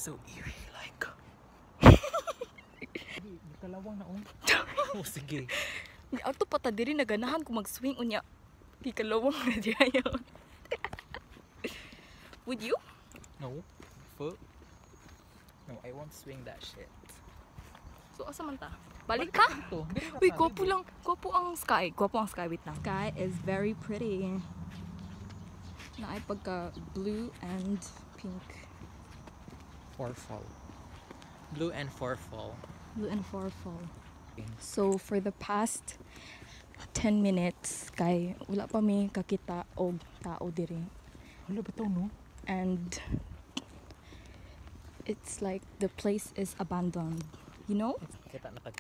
so eerie, like. Kalawang na oh, sige. Ato pa ta diri naganahan ko mag-swing unya. Gikalawang na diya. Would you? No. Fuck. No, I won't swing that shit. So asa man ta? Balik ka? Uy, gwapo lang. Gwapo ang sky. Gwapo ang sky. Wait lang. Sky is very pretty. Na ay pagka blue and pink. Forfall. Blue and forfall. Blue and forfall. So for the past 10 minutes kay wala pa mi kakita og tao diri. Wala ba to, no? And it's like the place is abandoned. You know?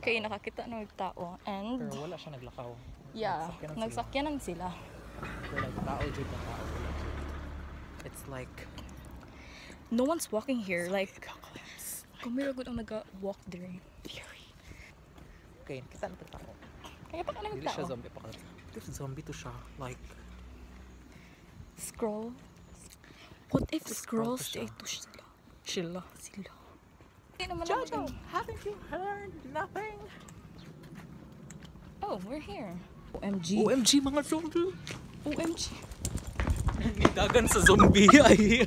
Kaya nakakita ng tao. And pero wala siya naglakaw. yeah, nagsakyanan sila. Pero like tao jud na tao. It's like No one's walking here. Like kumira gud ang naga-walk diri. okay, kita na tao. Kaya pa ka ng Dili siya tao. zombie pa ka. Zombie to siya. Like Scroll. What if Scroll scrolls to siya. to sila? Sila. Hindi naman Jojo, naman. haven't you heard nothing? Oh, we're here. OMG. OMG mga zombie. OMG. Dagan sa zombie ay.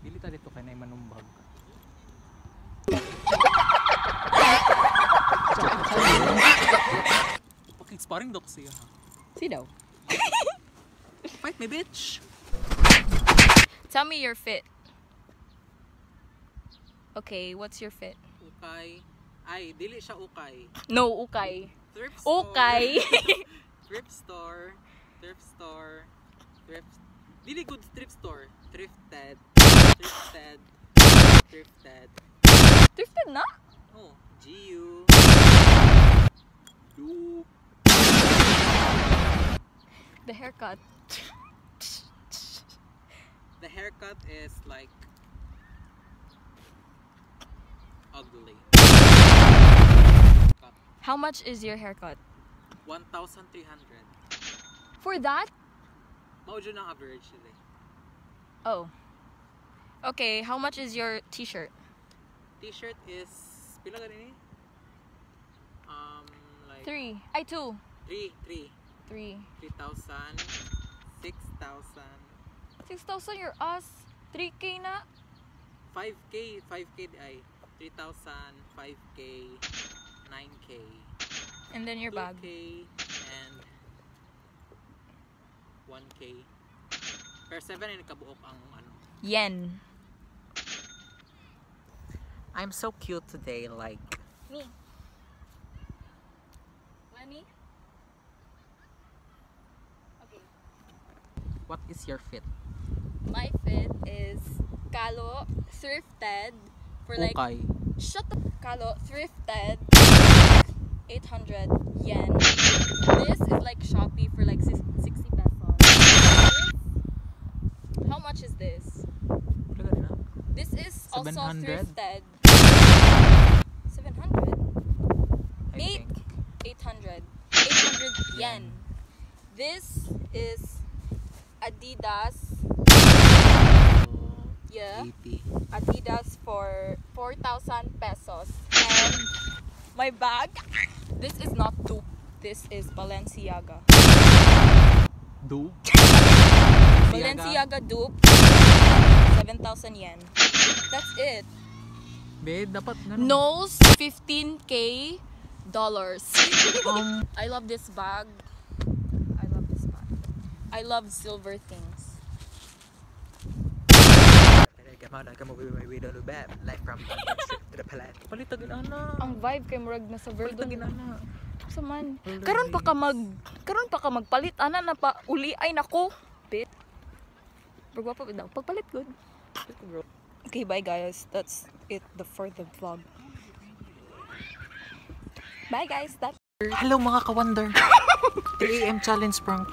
Dili ta dito kay nay manumbag. Pakig-sparring dok siya. Sino? Fight me, bitch. Tell me your fit. Okay, what's your fit? Ukay. Ay, dili siya ukay. No, ukay. Thrift store. Okay. Thrift store. Thrift store. Thrift. Dili good thrift store. Thrifted. Thrifted. Thrifted. Thrifted na? Oh, GU. Loop. The haircut. The haircut is like ugly. How much is your haircut? 1,300. For that? Mao jud ang average nila. Oh. Okay, how much is your t-shirt? T-shirt is pila gani ni? Like 3. Ay, 2. 3. 3. 3,000, 6,000, 6,000 your ass. 3K na. 5K di ay 3,000, 5K, 9K, And then your bag. 2K, and 1K. Per 7 ay nakabuok ang ano. Yen. I'm so cute today, like. Me. Lenny? Okay. What is your fit? My fit is Kalo thrifted for like Okay. shut the Kalo thrifted 800 yen. This is like Shopee for like 60 pesos. How much is this? Pila gani na? This is also 700? thrifted. 700? I Eight. think. 800. 800 yen. This is Adidas. Yeah. 80. Adidas for 4,000 pesos. And my bag. This is not dupe. This is Balenciaga. Do? Balenciaga dupe. 7,000 yen. That's it. Be, dapat ganun. Nose 15K dollars. I love this bag. I love this bag. I love silver things. Palitagin ana. Ang vibe kay murag na sa Verdun. Palitagin ana. Sa man. Karon pa ka magpalit ana na pa uli ay nako. Bit. Pero pa daw pagpalit good. Okay, bye guys. That's it for the vlog. Bye guys. That's Hello mga ka-wonder. 3 AM challenge prank.